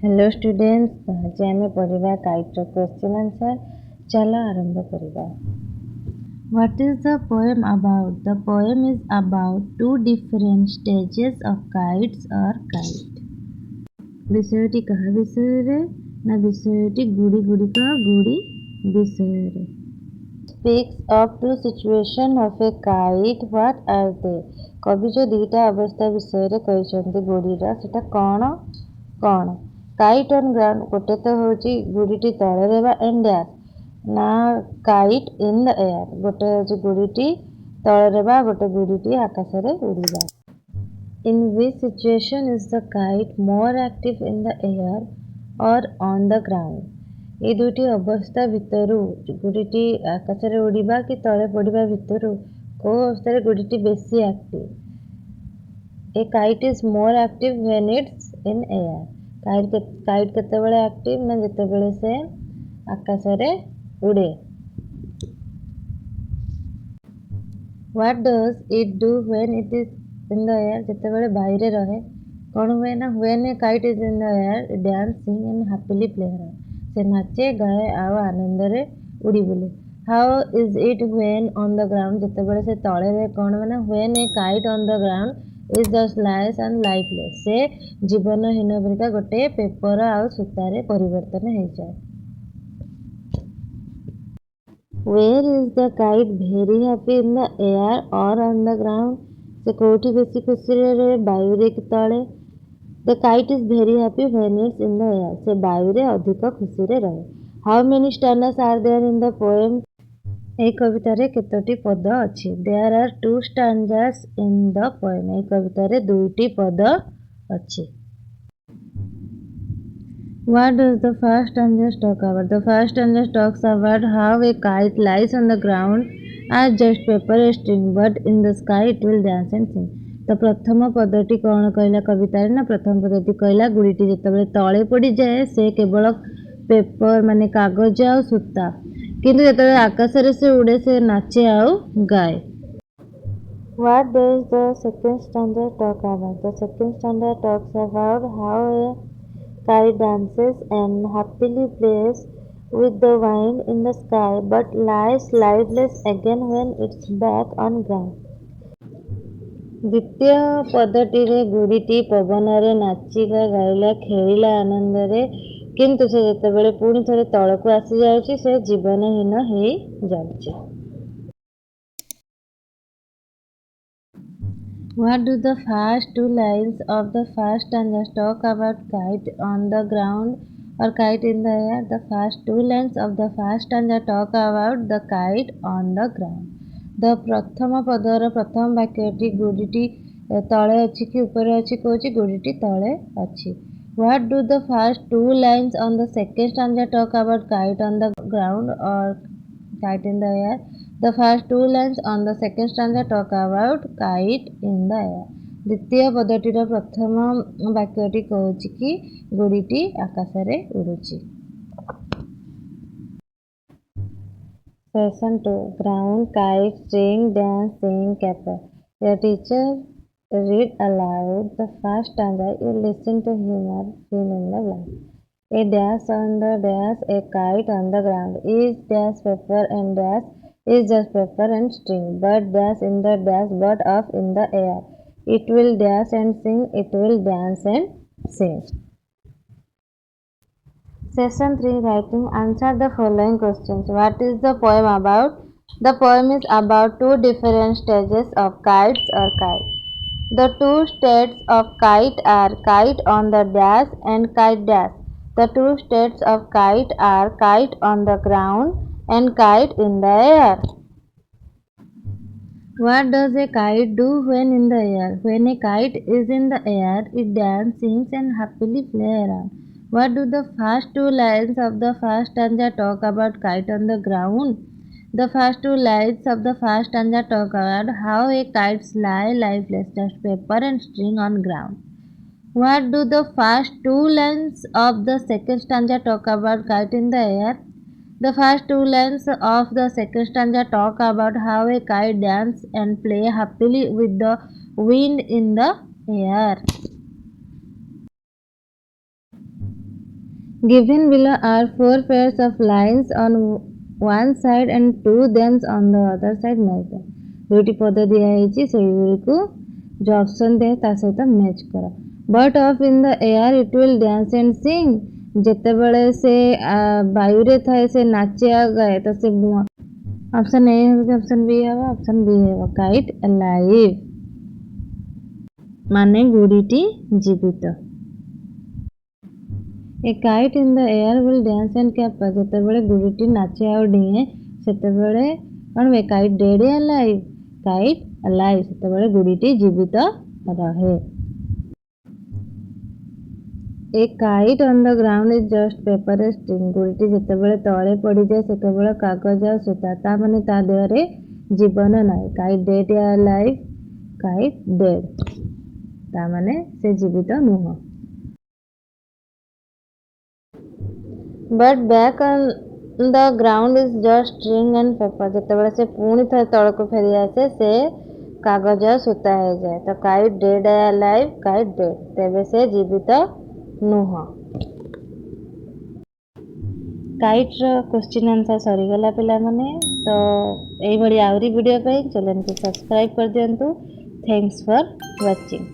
Hello students, आज आम पढ़ा काइट क्वेश्चन आंसर। चलो आरंभ करिबा। What is the poem about? The poem is about two different stages of kites और काइट। विषयटी कहा विषय रे ना विषयटी गुड़ी गुड़िक गुड़ी विषय रे। Speaks of two situation of a kite, what are they? कवि जो दुईटा अवस्था विषय रे कहते गुड़ीर सेटा कौन कौन? काइट ऑन ग्राउंड गोटे तो हूँ गुड़ीटी तले रहा एंड डैश ना काइट इन द एयर गोटे हूँ गुड़ीटी तले रहा गोटे गुड़ीटी आकाश रे उड़ीबा। In which situation is the kite more active in the air और ऑन द ग्राउंड? ये दुईटी अवस्था भितर गुड़ीटी आकाश रे उड़ीबा कि तले पड़िबा भितर को अवस्था गुड़ीटी बेसी active? A kite is more active when it's in air. Kite केतेबेले एक्टिव ना जेतेबेले से आकाश रे उड़े। What does it do when it is in the air? जेतेबेले बाहर रहे कौन हुए ना when a kite is in the air dance sing and happily play around. से नाचे गाए आउ आनंद रे उड़ी बुले। How is it when on the ground? जेतेबेले से तळे रहे कौन हुए ना when a kite on the ground is just lies and lifeless. से जीवनहीन परिका गोटे पेपर आउ सूतारे परिवर्तन हो जाए। Where is the kite very happy in the air और ऑन द ग्राउंड? से कोठी बेसी खुशी रहे वायु रे कि तळे? The kite is very happy when it's in the air. से वायु रे अधिक खुशी रे रहे। How many stanzas are there in the poem? এই কবিতারে কেতোটি পদ ଅଛି? There are two stanzas in the poem. এই কবিতারে দুইটি পদ ଅଛି। What does the first stanza talk about? The first stanza talks about how a kite lies on the ground as just paper a string, but in the sky it will dance and sing. तो प्रथम पदटी कौन कहला कवितार ना प्रथम पदटी कहला गुड़ीटी जितेबाला तले पड़ी जाए से केवल पेपर माने कागज आ सूता, किंतु जिते आकाश से उड़े से नाचे आउ गाए। What does the second stanza talk about? The second stanza talks about how a kite dances and happily plays with the wind in the sky, but lies lifeless again when it's back on ground. द्वितीय पदटी गुड़ीटी पवन रे नाचिला गाइला खेलिला आनंद रे, किंतु से जेतेबेले पुणी थरे तळकु आसी जाउची से जीवनहीन हेई जाउची। What do the first two lines of the first stanza talk about? Kite on the ground or kite in the air? The first two lines of the first stanza talk about the kite on the ground. The प्रथम पदर प्रथम वाक्यटी गुड़ीटी तले अच्छी कि ऊपर अच्छी कहूँ गुड़ीटी तले अच्छी। What do the first two lines on the second stanza talk about? Kite on the ground or kite in the air? The first two lines on the second stanza talk about kite in the air. द्वितीय पदटीर प्रथम वाक्यटी कहूँ कि गुड़ीटी आकाश रे उड़ुची। Lesson 2. Ground, kite, string, dance, sing, caper. Your teacher read aloud the first stanza. You listen to him or fill in the blank. A dash on the dash, a kite on the ground. Is dash paper and dash is just paper and string. Bird dash in the dash, bird off in the air. It will dash and sing, it will dance and sing. Session 3. Writing. Answer the following questions. What is the poem about? The poem is about two different stages of kites or kite. The two states of kite are kite on the dash and kite dash. The two states of kite are kite on the ground and kite in the air. What does a kite do when in the air? When a kite is in the air, it dances, sings and happily plays around. What do the first two lines of the first stanza talk about kite on the ground? The first two lines of the first stanza talk about how a kite lies lifeless, just paper and string on ground. What do the first two lines of the second stanza talk about kite in the air? The first two lines of the second stanza talk about how a kite dances and plays happily with the wind in the air. Given below are 4 pairs of lines on one side and 2 thens on the other side. Match them. दुईटी पद दिखाई से जो option दे ता सहित match कर. But of in the air it will dance and सिंग. जिते बड़े से वायु रे थाए से नाचे गाए तो से ऑप्शन ए हो ऑप्शन बी है ऑप्शन बी है काइट अलाइव माने गुड़ीटी जीवित. A kite in the air will dance and cap. जिते बड़े गुड़ीटी नाचे आ डिए सेते बड़े कौन वे kite dead alive. Kite alive सेते बड़े गुड़ीटी जीवित रहे. A kite on the ground is just paper a string. गुड़ीटी जिते बड़े तले पड़ी जाए सेते कागज आ सूता ता माने ता देहरे जीवन नाई. Kite dead alive. Kite dead ता माने से जीवित नुह. But back on the ground is just string and paper. जिते से पुणी थे तल को फेरी आसे से कागज सूता हो जाए तो kite dead alive. Kite dead तेबे से जीवित नुह. काइट्र क्वेश्चन आंसर सरीगला पिलामाने. तो यही आहरी वीडियो चैनल को सब्सक्राइब कर दिंतु. Thanks for watching.